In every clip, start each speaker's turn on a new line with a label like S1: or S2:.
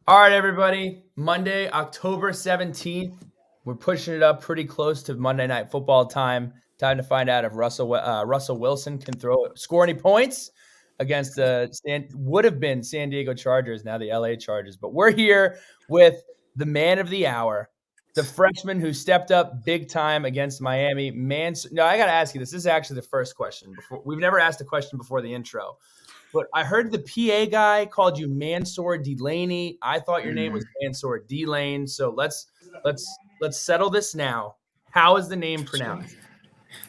S1: All right, everybody. Monday, October 17th. We're pushing it up pretty close to Monday Night Football time. Time to find out if Russell Wilson can score any points against the would have been San Diego Chargers, now the LA Chargers. But we're here with the man of the hour, the freshman who stepped up big time against Miami. No, I got to ask you this. This is actually the first question. We've never asked a question before the intro. But I heard the PA guy called you Mansoor Delane. I thought your name was Mansoor Delane. So let's settle this now. How is the name
S2: So,
S1: pronounced?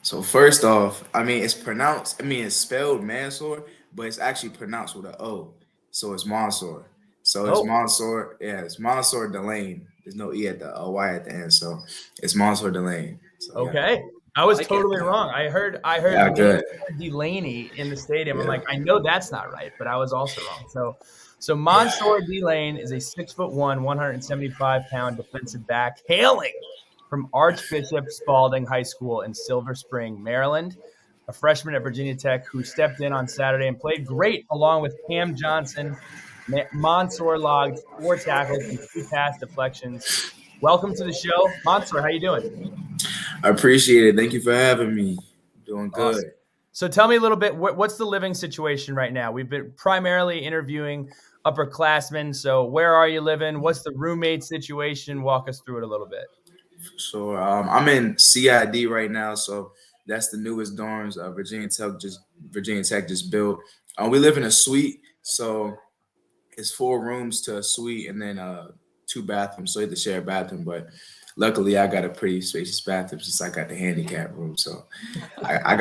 S2: so first off, it's spelled Mansoor, but it's actually pronounced with an O. So it's Mansoor. So it's
S1: Oh,
S2: Mansoor, yeah, it's Mansoor Delane. There's no E at the Y at the end. So it's Mansoor Delane. So yeah.
S1: okay. I
S3: I
S1: was
S3: like it.
S1: totally wrong. I heard
S2: Yeah, good.
S1: Mansoor Delane in the stadium. I'm
S2: Yeah.
S1: like, I know that's not right, but I was also wrong. So Mansoor Delane is a 6'1", 175-pound defensive back hailing from Archbishop Spalding High School in Silver Spring, Maryland. A freshman at Virginia Tech who stepped in on Saturday and played great along with Cam Johnson. Mansoor logged 4 tackles and 2 pass deflections. Welcome to the show, Mansoor. How you doing?
S2: I appreciate it. Thank you for having me. Doing good.
S1: Awesome. So tell me a little bit, what's the living situation right now? We've been primarily interviewing upperclassmen. So where are you living? What's the roommate situation? Walk us through it a little bit.
S2: So I'm in CID right now. So that's the newest dorms. Virginia Tech just built. We live in a suite. So it's 4 rooms to a suite and then 2 bathrooms. So you have to share a bathroom. But luckily, I got a pretty spacious bathroom since I got the handicap room. So I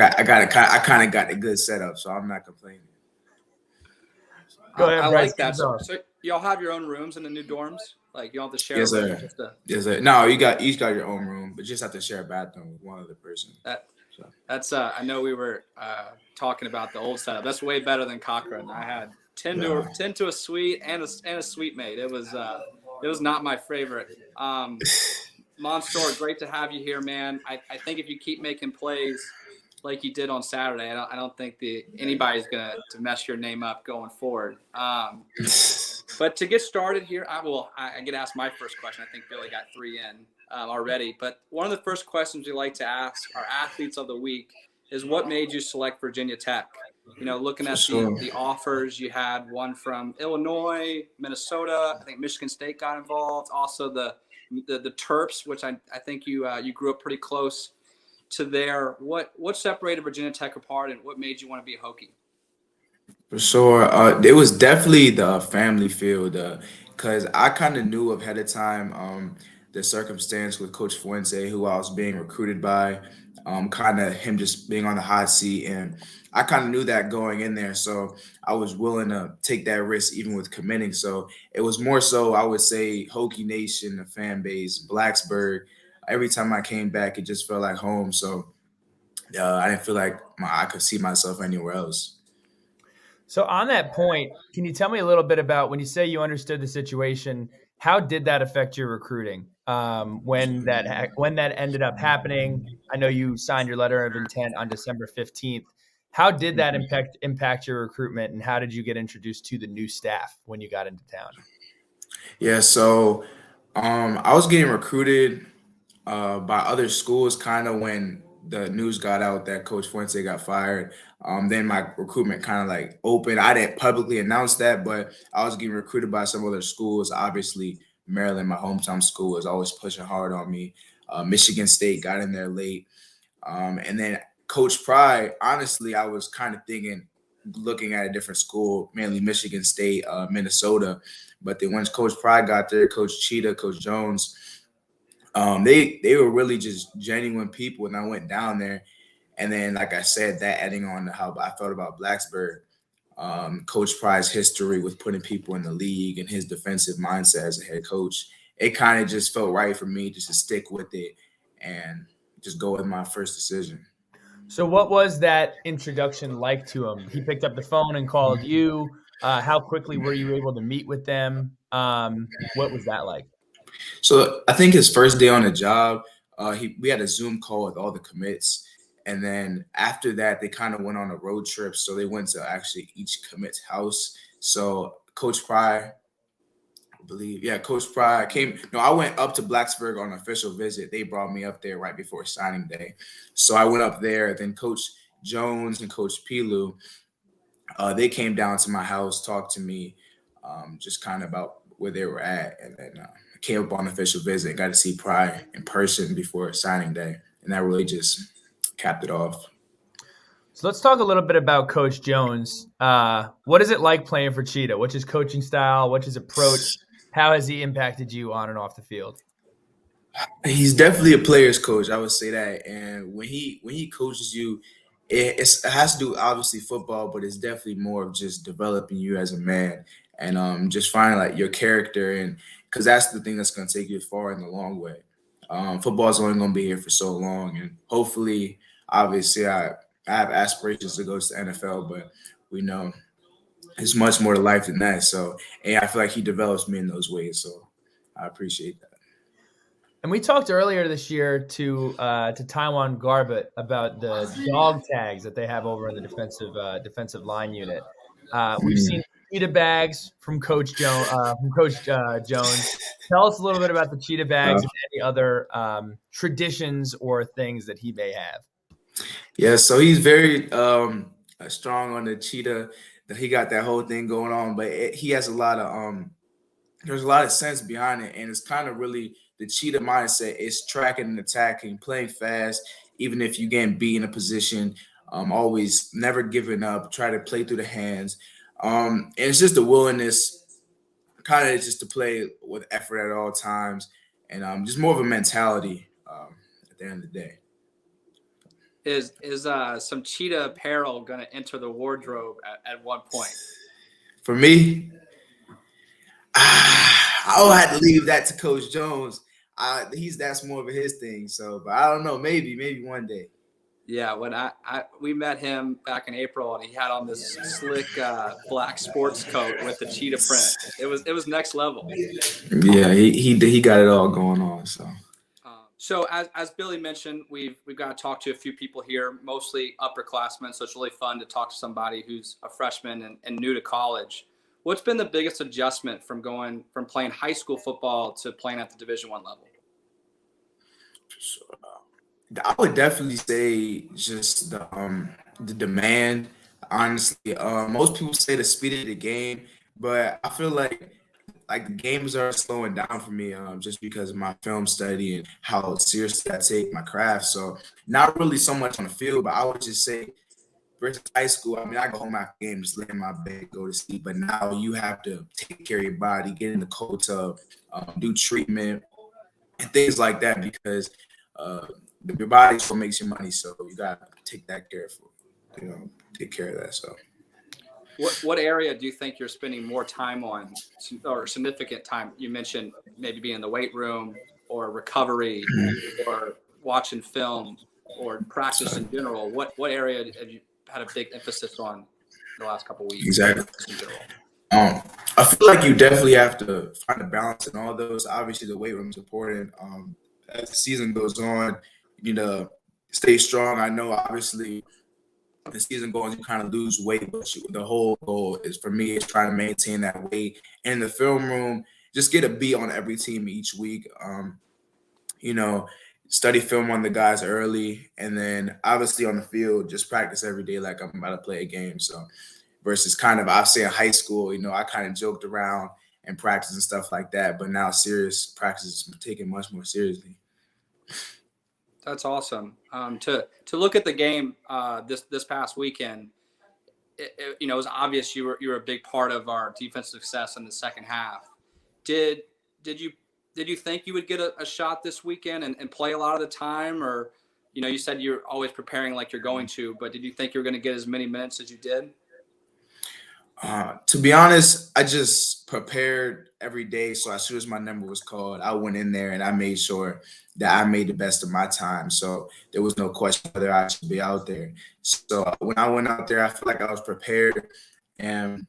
S2: kind of got a good setup. So I'm not complaining.
S1: Go ahead,
S3: I
S1: Bryce.
S3: like that.
S1: Keep
S3: So,
S1: going.
S3: so y'all have your own rooms in the new dorms? Like you don't have to share a
S2: Yes,
S3: room.
S2: sir. Yes, sir. No, you got each got your own room, but just have to share a bathroom with one other person.
S3: That
S2: So
S3: that's I know we were talking about the old setup. That's way better than Cochrane. I had 10 to
S2: yeah.
S3: 10 to a suite and a suite mate. It was not my favorite. Monster, great to have you here, man. I think if you keep making plays like you did on Saturday, I don't think anybody's gonna to mess your name up going forward. But to get started here, I get asked my first question. I think Billy got 3 in already. But one of the first questions we like to ask our athletes of the week is what made you select Virginia Tech? Looking
S2: For
S3: at
S2: sure.
S3: the offers, you had one from Illinois, Minnesota. I think Michigan State got involved. Also the Terps, which I think you grew up pretty close to there. What separated Virginia Tech apart, and what made you want to be a Hokie?
S2: For sure. It was definitely the family field because I kind of knew ahead of time the circumstance with Coach Fuente, who I was being recruited by, kind of him just being on the hot seat. And I kind of knew that going in there. So I was willing to take that risk even with committing. So it was more so, I would say, Hokie Nation, the fan base, Blacksburg. Every time I came back, it just felt like home. So I didn't feel like I could see myself anywhere else.
S1: So on that point, can you tell me a little bit about when you say you understood the situation? How did that affect your recruiting when that ended up happening? I know you signed your letter of intent on December 15th. How did that impact your recruitment, and how did you get introduced to the new staff when you got into town?
S2: Yeah, so I was getting recruited by other schools kind of when the news got out that Coach Fuente got fired. Then my recruitment kind of like opened. I didn't publicly announce that, but I was getting recruited by some other schools. Obviously, Maryland, my hometown school, was always pushing hard on me. Michigan State got in there late. And then Coach Pry, honestly, I was kind of thinking, looking at a different school, mainly Michigan State, Minnesota. But then once Coach Pry got there, Coach Cheetah, Coach Jones, they were really just genuine people, and I went down there, and then like I said, that adding on to how I felt about Blacksburg, Coach Pry's history with putting people in the league and his defensive mindset as a head coach, it kind of just felt right for me just to stick with it and just go with my first decision.
S1: So what was that introduction like to him? He picked up the phone and called you. How quickly were you able to meet with them? What was that like?
S2: So I think his first day on the job, we had a Zoom call with all the commits, and then after that, they kind of went on a road trip. So they went to actually each commit's house. So Coach Pry believe. Yeah, Coach Pride came. No, I went up to Blacksburg on an official visit. They brought me up there right before signing day. So I went up there. Then Coach Jones and Coach Pilu, they came down to my house, talked to me, just kind of about where they were at. And then I came up on an official visit and got to see Pride in person before signing day. And that really just capped it off.
S1: So let's talk a little bit about Coach Jones. What is it like playing for Cheetah? What's his coaching style? What's his approach? How has he impacted you on and off the field?
S2: He's definitely a player's coach. I would say that. And when he coaches you, it has to do obviously football, but it's definitely more of just developing you as a man and just finding like your character, and because that's the thing that's going to take you far in the long way. Football is only going to be here for so long, and hopefully, obviously, I have aspirations to go to the NFL, but we know it's much more to life than that. So, and I feel like he develops me in those ways. So, I appreciate that.
S1: And we talked earlier this year to Taiwan Garbett about the dog tags that they have over in the defensive line unit. We've seen cheetah bags from Coach Jones. Tell us a little bit about the cheetah bags and any other traditions or things that he may have.
S2: Yeah, so he's very strong on the cheetah. That he got that whole thing going on, but he has a lot of there's a lot of sense behind it, and it's kind of really the cheetah mindset is tracking and attacking, playing fast, even if you get beat in a position, always never giving up, try to play through the hands. And it's just a willingness, kind of just to play with effort at all times, and just more of a mentality at the end of the day.
S3: Is some cheetah apparel going to enter the wardrobe at one point?
S2: For me, I'll have to leave that to Coach Jones. That's more of his thing. So, but I don't know. Maybe one day.
S3: Yeah, when we met him back in April, and he had on this slick black sports coat with the cheetah print. It was next level.
S2: Yeah, he got it all going on.
S3: So as Billy mentioned, we've got to talk to a few people here, mostly upperclassmen. So it's really fun to talk to somebody who's a freshman and new to college. What's been the biggest adjustment from going from playing high school football to playing at the Division I level?
S2: I would definitely say just the demand. Honestly, most people say the speed of the game, but I feel like the games are slowing down for me just because of my film study and how seriously I take my craft. So not really so much on the field, but I would just say versus high school, I mean, I go home after the game, just lay in my bed, go to sleep. But now you have to take care of your body, get in the cold tub, do treatment, and things like that because your body's what makes your money. So you got to take that care take care of that. So.
S3: What area do you think you're spending more time on, or significant time? You mentioned maybe being in the weight room or recovery or watching film or practice in general. What area have you had a big emphasis on the last couple of weeks?
S2: Exactly. I feel like you definitely have to find a balance in all those. Obviously, the weight room is important. As the season goes on, you know, stay strong. I know, obviously, the season goes, you kind of lose weight, but the whole goal is for me is trying to maintain that weight. In the film room, just get a beat on every team each week. Study film on the guys early, and then obviously on the field, just practice every day like I'm about to play a game. So versus kind of, I'd say in high school, I kind of joked around and practice and stuff like that, but now serious practice is taken much more seriously.
S3: That's awesome. To look at the game this past weekend, it was obvious you were a big part of our defensive success in the second half. Did you think you would get a shot this weekend and play a lot of the time, or you said you're always preparing like you're going to, but did you think you were going to get as many minutes as you did?
S2: To be honest, I just prepared every day. So as soon as my number was called, I went in there and I made sure that I made the best of my time. So there was no question whether I should be out there. So when I went out there, I feel like I was prepared, and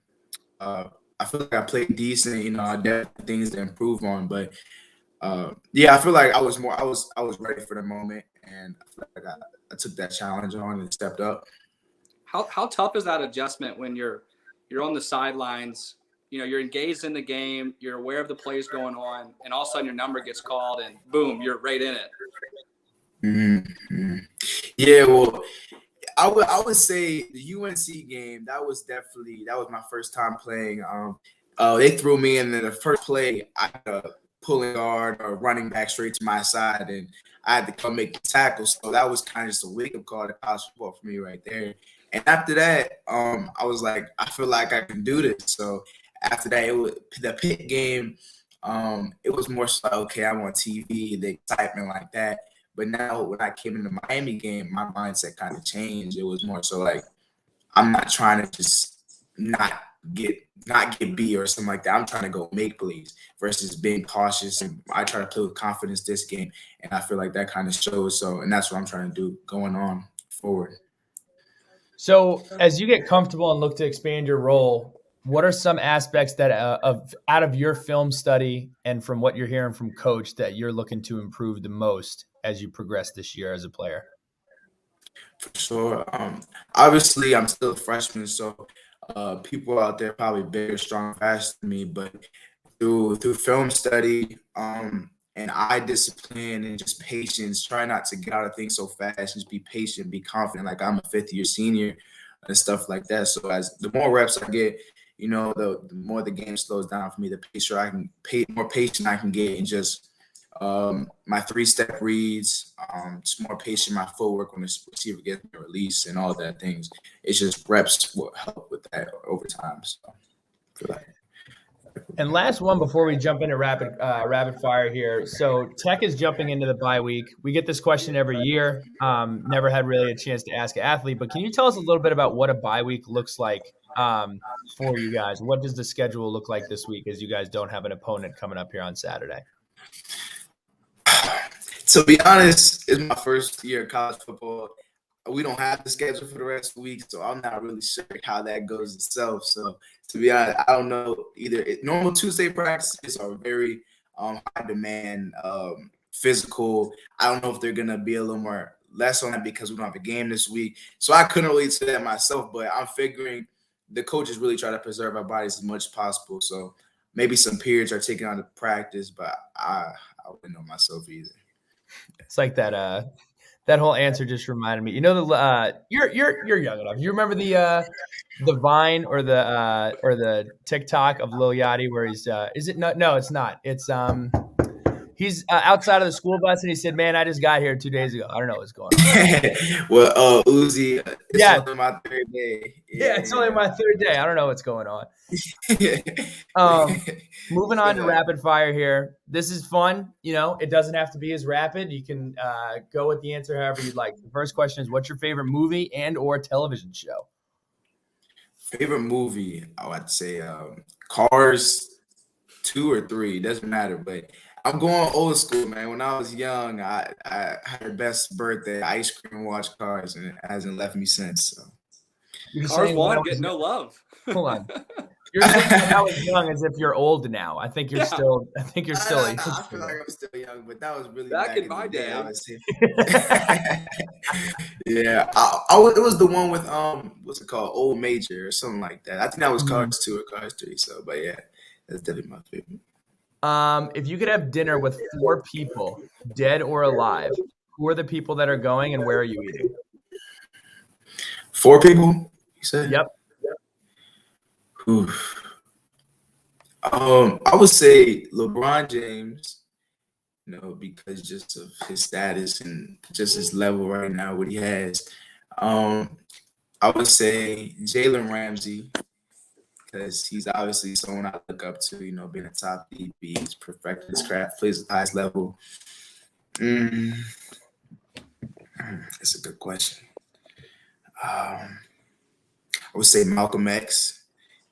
S2: I feel like I played decent. I definitely things to improve on, but I feel like I was ready for the moment, and I feel like I took that challenge on and stepped up.
S3: How tough is that adjustment when you're on the sidelines, you're engaged in the game, you're aware of the plays going on, and all of a sudden your number gets called, and boom, you're right in it.
S2: Mm-hmm. Yeah, well, I would say the UNC game, that was my first time playing. They threw me in the first play. I had a pulling guard or running back straight to my side, and I had to come make the tackle. So that was kind of just a wake-up call to college football for me right there. And after that, I was like, I feel like I can do this. So after that, it was the Pitt game. It was more so, okay, I'm on TV, the excitement like that. But now when I came in the Miami game, my mindset kind of changed. It was more so like, I'm not trying to just not get beat or something like that. I'm trying to go make plays versus being cautious. And I try to play with confidence this game. And I feel like that kind of shows. So, and that's what I'm trying to do going on forward.
S1: So as you get comfortable and look to expand your role, what are some aspects that out of your film study and from what you're hearing from coach that you're looking to improve the most as you progress this year as a player?
S2: For sure. Obviously, I'm still a freshman, so people out there probably bigger, strong, faster than me. But through film study, and eye discipline and just patience, try not to get out of things so fast. Just be patient, be confident. Like I'm a fifth-year senior and stuff like that. So as the more reps I get, the more the game slows down for me. The more patient I can get, and just my three-step reads, just more patient, my footwork when the receiver gets the release and all that things. It's just reps will help with that over time. So I feel like.
S1: And last one before we jump into rapid fire here. So Tech is jumping into the bye week. We get this question every year. Never had really a chance to ask an athlete, but can you tell us a little bit about what a bye week looks like for you guys? What does the schedule look like this week as you guys don't have an opponent coming up here on Saturday?
S2: To be honest, it's my first year of college football. We don't have the schedule for the rest of the week, so I'm not really sure how that goes itself. So to be honest, I don't know either. Normal Tuesday practices are very high demand, physical. I don't know if they're gonna be a little more less on that because we don't have a game this week. So I couldn't really say that myself, but I'm figuring the coaches really try to preserve our bodies as much as possible. So maybe some periods are taken out of practice, but I wouldn't know myself either.
S1: It's like that whole answer just reminded me. You're young enough. You remember the Vine or the TikTok of Lil Yachty where he's is it no it's not. It's he's outside of the school bus and he said, "Man, I just got here 2 days ago. I don't know what's going on."
S2: Well, Uzi, it's
S1: Yeah.
S2: only my third day.
S1: Yeah, it's only my third day. I don't know what's going on. Moving on to rapid fire here. This is fun. It doesn't have to be as rapid. You can go with the answer however you'd like. The first question is, what's your favorite movie and or television show?
S2: Favorite movie, I would say Cars 2 or 3. Doesn't matter, but I'm going old school, man. When I was young, I had the best birthday, ice cream, watch Cars, and it hasn't left me since. So.
S3: Cars 1 get no love.
S1: Hold on. You're saying when I was young as if you're old now. I think you're still. I think you're still.
S2: I feel like I'm still young, but that was really
S3: back in my day.
S2: Yeah, it was the one with what's it called, Old Major or something like that. I think that was Cars 2 or Cars 3. So, but yeah, that's definitely my favorite.
S1: If you could have dinner with 4 people, dead or alive, who are the people that are going and where are you eating?
S2: 4 people, you said?
S1: Yep.
S2: Oof. I would say LeBron James, because just of his status and just his level right now, what he has. I would say Jalen Ramsey, because he's obviously someone I look up to, being a top DB, he's perfecting his craft, plays at the highest level. That's a good question. I would say Malcolm X,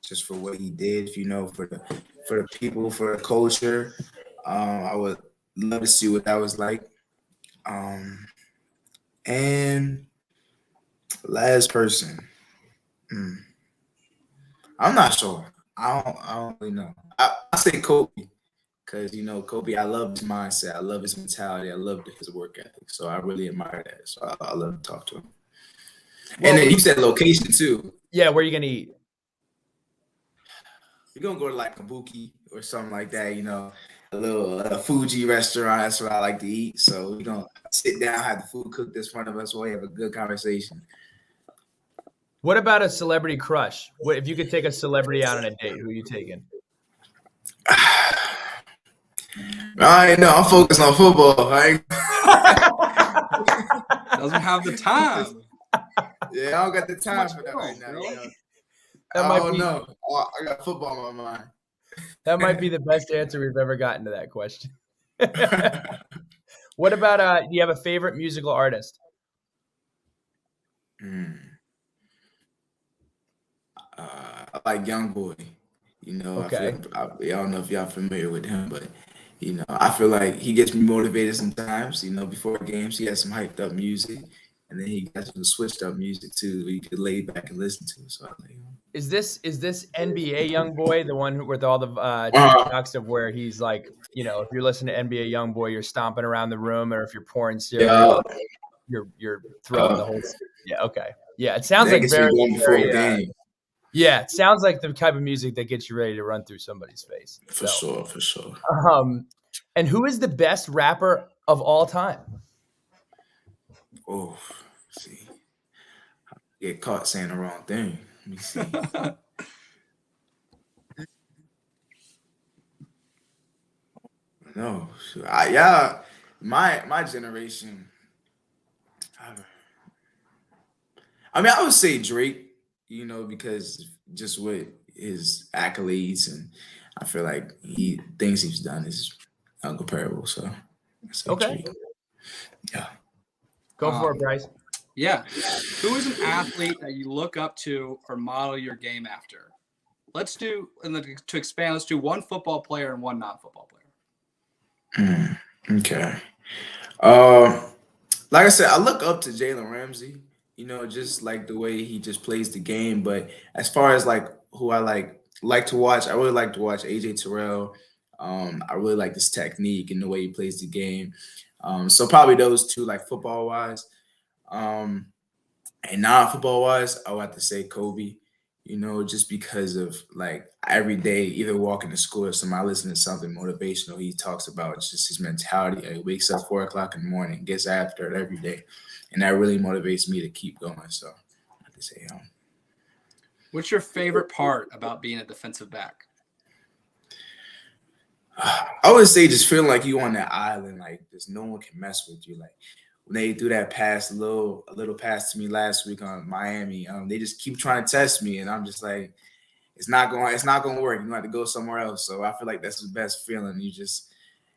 S2: just for what he did, for the people, for the culture. I would love to see what that was like. And last person, I'm not sure. I don't really know. I say Kobe, because Kobe. I love his mindset. I love his mentality. I love his work ethic. So I really admire that. So I love to talk to him. And then you said location too.
S1: Yeah, where are you gonna eat?
S2: we're gonna go to like Kabuki or something like that. You know, a little Fuji restaurant. That's what I like to eat. So we're gonna sit down, have the food cooked in front of us, while we have a good conversation.
S1: What about a celebrity crush? What if you could take a celebrity out on a date? Who are you taking?
S2: I know I'm focused on football.
S3: Doesn't have the time.
S2: Yeah, I don't got the time for that right now. You know?
S1: That
S2: I
S1: might
S2: don't
S1: be
S2: know. I got football on my mind.
S1: that might be the best answer we've ever gotten to that question. What about do you have a favorite musical artist?
S2: I like Young Boy. You know,
S1: Okay.
S2: I don't know if y'all familiar with him, but you know, I feel like he gets me motivated sometimes. You know, before games, he has some hyped up music, and then he got some switched up music too, where you could lay back and listen to. So,
S1: Is this NBA young boy the one with all the
S2: uh,
S1: TikToks of where he's like, if you're listening to NBA young boy, you're stomping around the room, or if you're pouring cereal,
S2: yeah,
S1: you're throwing the whole. Yeah. Okay. Yeah. It sounds
S2: that
S1: like
S2: gets me
S1: very,
S2: going before a
S1: very.
S2: game.
S1: Yeah. It sounds like the type of music that gets you ready to run through somebody's face.
S2: For sure, for sure.
S1: And who is the best rapper of all time?
S2: Oh, see, get caught saying the wrong thing. Let me see. No, yeah, my generation. I mean, I would say Drake. You know, because just with his accolades, and I feel like things he's done is uncomparable. So I say
S1: Okay.
S2: Drake. Yeah.
S1: Go for it, Bryce.
S3: Yeah. Who is an athlete that you look up to or model your game after? Let's do, and to expand, let's do one football player and one non-football player.
S2: Okay. Um, like I said, I look up to Jalen Ramsey. You know, just like the way he just plays the game. But as far as like who I like to watch, I really like to watch AJ Terrell. I really like this technique and the way he plays the game. So probably those two, like football wise. Um, and non-football wise, I would have to say Kobe. You know, just because of like every day, either walking to school or somebody listening to something motivational, he talks about just his mentality. He wakes up 4 o'clock in the morning, gets after it every day, and that really motivates me to keep going. So I have to say,
S3: What's your favorite part about being a defensive back?
S2: I would say just feeling like you on that island, like there's no one can mess with you. Like when they threw that pass, a little pass to me last week on Miami, they just keep trying to test me, and I'm just like, it's not going to work. You're going to have to go somewhere else. So I feel like that's the best feeling.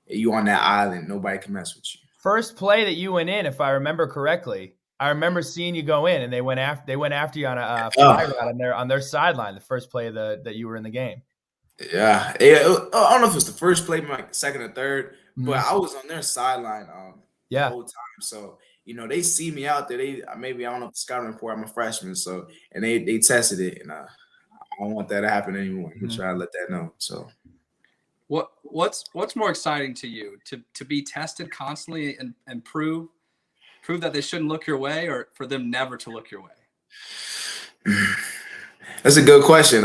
S2: You on that island, nobody can mess with you.
S1: First play that you went in, if I remember correctly, I remember seeing you go in, and they went after you on a fly route on their sideline. The first play that you were in the game.
S2: Yeah. I don't know if it was the first play, like second or third, but I was on their sideline the whole time. So they see me out there. I don't know if the scouting report. I'm a freshman, so and they tested it, and I don't want that to happen anymore. I'm trying to let that know. So,
S3: what's more exciting to you to be tested constantly and prove that they shouldn't look your way, or for them never to look your way?
S2: That's a good question.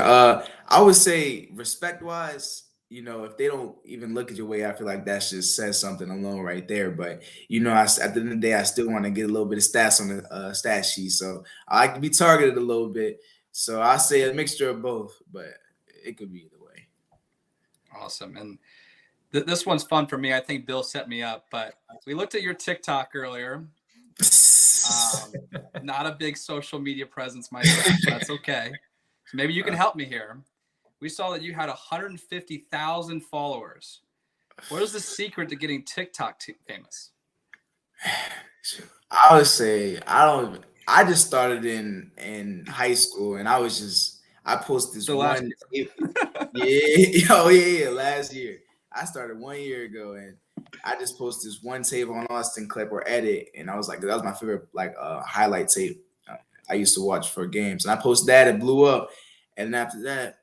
S2: I would say respect wise, if they don't even look at your way, I feel like that just says something alone right there. But at the end of the day, I still want to get a little bit of stats on the stat sheet, so I like to be targeted a little bit. So I say a mixture of both, but it could be either way.
S3: Awesome. And this one's fun for me. I think Bill set me up, but we looked at your TikTok earlier. Not a big social media presence myself, but that's okay. So maybe you can help me here. We saw that you had 150,000 followers. What is the secret to getting TikTok famous?
S2: I would say I just started in high school, and I posted this one. Last year. I started 1 year ago, and I just posted this one Tavon Austin clip or edit, and I was like, that was my favorite highlight tape I used to watch for games, and I posted that. It blew up, and after that,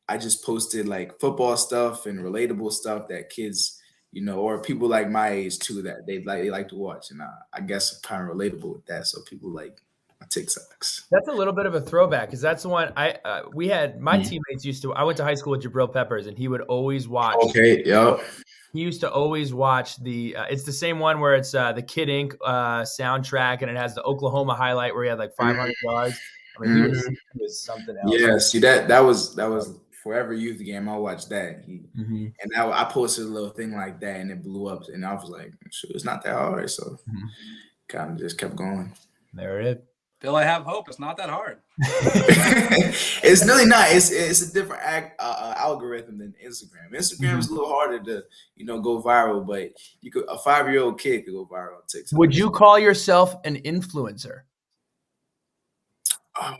S2: I just posted like football stuff and relatable stuff that kids, or people like my age too, that they like to watch, and I guess I'm kind of relatable with that, so people like TikToks.
S1: That's a little bit of a throwback because that's the one we had. My teammates used to. I went to high school with Jabril Peppers, and he would always watch.
S2: Okay, yep.
S1: He used to always watch the. It's the same one where it's the Kid Ink soundtrack, and it has the Oklahoma highlight where he had like 500 yards. I mean, he was something else.
S2: Yeah, see that was Forever Youth game. I watched that, and now I posted a little thing like that, and it blew up, and I was like, "Shoot, it's not that hard." So, kind of just kept going.
S1: There it is.
S3: Bill, I have hope. It's not that hard.
S2: It's really not. It's a different algorithm than Instagram. Instagram is a little harder to go viral, but a 5-year-old kid could go viral on TikTok.
S1: Would you call yourself an influencer?
S2: I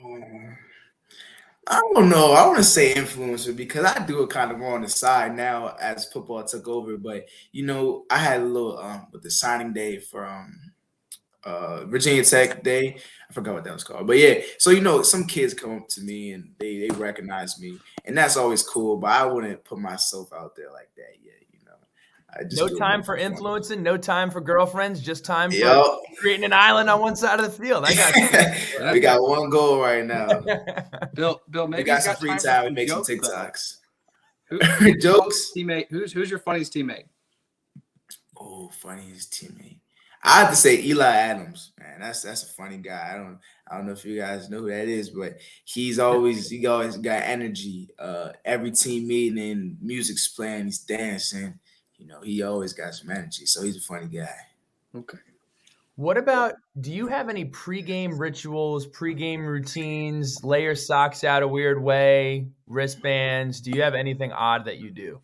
S2: don't know. I want to say influencer because I do it kind of more on the side now as football took over. But I had a little with the signing day for Virginia Tech Day. I forgot what that was called. But yeah, so some kids come up to me and they recognize me, and that's always cool. But I wouldn't put myself out there like that yet. I just
S1: no time for influencing, no time for girlfriends, just time for
S2: Yep.
S1: creating an island on one side of the field. I got you.
S2: We got one goal right now.
S3: Bill, maybe
S2: We got some free time. We make some
S3: jokes,
S2: TikToks.
S3: Jokes. Teammate. Who's your funniest teammate?
S2: Oh, funniest teammate. I have to say Eli Adams, man. That's a funny guy. I don't know if you guys know who that is, but he always got energy. Every team meeting, music's playing, he's dancing. He always got some energy, so he's a funny guy.
S3: Okay.
S1: What about, do you have any pregame rituals, pregame routines, lay your socks out a weird way, wristbands? Do you have anything odd that you do?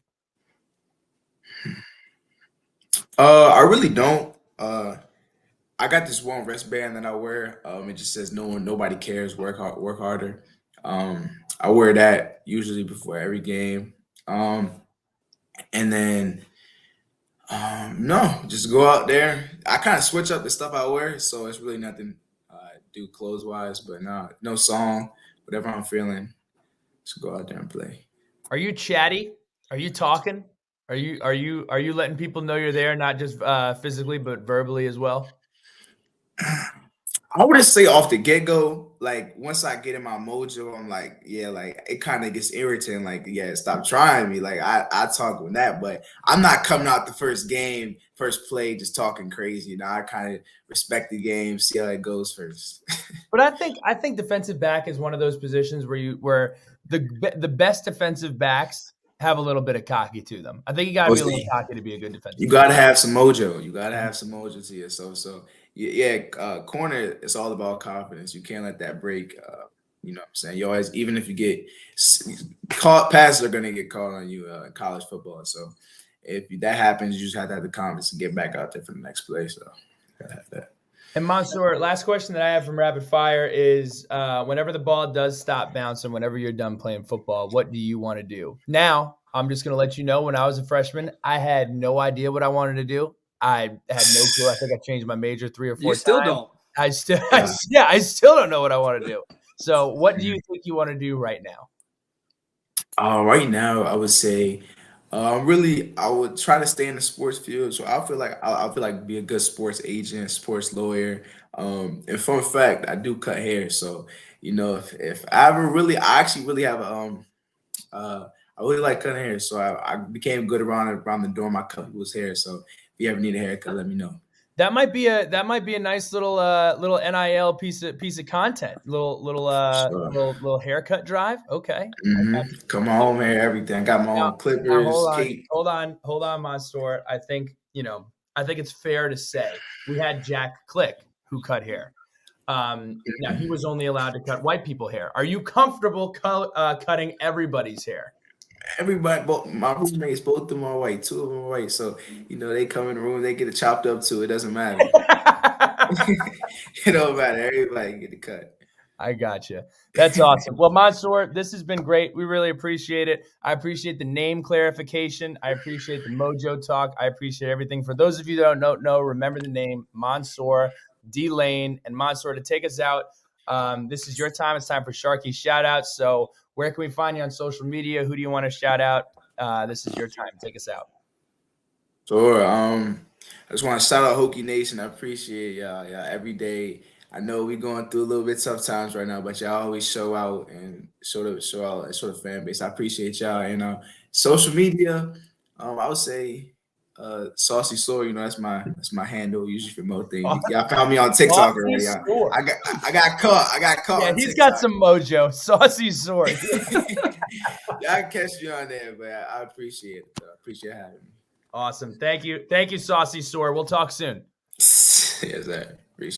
S2: I really don't. I got this one wristband that I wear. It just says nobody cares, work harder. I wear that usually before every game. And then no, just go out there. I kind of switch up the stuff I wear, so it's really nothing I do clothes wise, but no song, whatever I'm feeling, just go out there and play.
S1: Are you chatty? Are you talking? Are you letting people know you're there, not just physically, but verbally as well?
S2: I wouldn't say off the get-go, like once I get in my mojo, I'm like, yeah, like it kind of gets irritating. Like, yeah, stop trying me. Like I talk with that, but I'm not coming out the first game, first play, just talking crazy. I kind of respect the game, see how it goes first.
S1: But I think defensive back is one of those positions where the best defensive backs have a little bit of cocky to them. I think you got to be a little cocky to be a good defensive.
S2: You got to have some mojo. You got to have some mojo to yourself. So corner, it's all about confidence. You can't let that break. You know what I'm saying? You always, even if you get caught, passes are going to get called on you in college football. So if that happens, you just have to have the confidence to get back out there for the next play. So gotta have that.
S1: And Mansoor, last question that I have from Rapid Fire is whenever the ball does stop bouncing, whenever you're done playing football, what do you want to do? Now, I'm just going to let you know, when I was a freshman, I had no idea what I wanted to do. I had no clue. I think I changed my major 3 or 4 times.
S3: You still don't.
S1: I still don't know what I want to do. So what do you think you want to do right now?
S2: Right now, I would say I would try to stay in the sports field. So I feel like be a good sports agent, sports lawyer. And fun fact, I do cut hair. So, if I ever I actually really have I really like cutting hair. So I became good around the dorm. I cut people's hair. So if you ever need a haircut, let me know.
S1: That might be a nice little NIL piece of content. Little haircut drive. Okay.
S2: Come on, man. Everything. Got my own clippers.
S1: Hold on, Mansoor. I think it's fair to say we had Jack Click who cut hair. Now he was only allowed to cut white people hair. Are you comfortable cutting everybody's hair?
S2: Everybody, my roommates, both of them are white. 2 of them are white. So, they come in the room, they get it chopped up too. It doesn't matter. It don't matter. Everybody get the cut.
S1: I got you. That's awesome. Well, Mansoor, this has been great. We really appreciate it. I appreciate the name clarification. I appreciate the mojo talk. I appreciate everything. For those of you that don't know, remember the name Mansoor Delane. And Mansoor, to take us out, this is your time. It's time for Sharky shout-outs. So where can we find you on social media? Who do you want to shout out? This is your time. Take us out.
S2: Sure. I just want to shout out Hokie Nation. I appreciate y'all every day. I know we're going through a little bit tough times right now, but y'all always show out and show the fan base. I appreciate y'all. And social media, I would say Saucy Soar, that's my handle usually for most things. Y'all found me on TikTok
S1: Saucy
S2: already.
S1: Soar.
S2: I got caught.
S1: Yeah,
S2: on
S1: he's
S2: TikTok.
S1: got some mojo. Saucy Sword.
S2: Y'all can catch me on there, but I appreciate it. I appreciate having me.
S1: Awesome. Thank you. Thank you, Saucy Sword. We'll talk soon.
S2: Yes, sir.